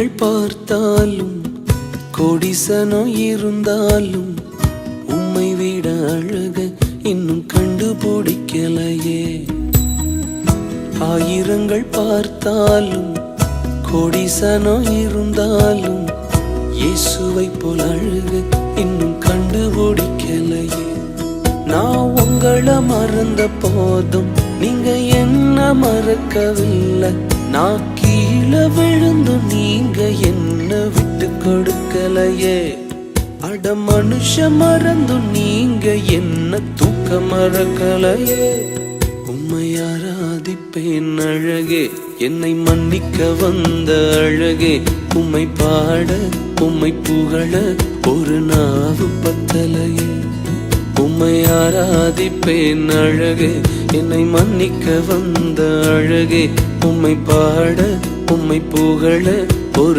பார்த்தாலும் கோடிசனோ இருந்தாலும் உம்மை விட அழக இன்னும் கண்டுபிடிக்கலையே. ஆயிரங்கள் பார்த்தாலும் கோடிசனோ இருந்தாலும் இயேசுவை போல் அழக இன்னும் கண்டுபிடிக்கலையே. நான் உங்களை மறந்த போதும் நீங்க என்ன மறக்கவில்லை. நான் கீழே விழுந்து நீங்க என்ன விட்டு கொடுக்கலையே. அட மனுஷ மறந்து நீங்க என்ன தூக்க மறக்கலையே. உம்மை ஆராதிப்பேன் அழகே, என்னை மன்னிக்க வந்த அழகே. உம்மை பாட உம்மை புகழ ஒரு நாவு பத்தலையே. உம்மை ஆராதிப்பேன் அழகே, என்னை மன்னிக்க வந்த அழகே. உம்மை பாட உம்மை புகழ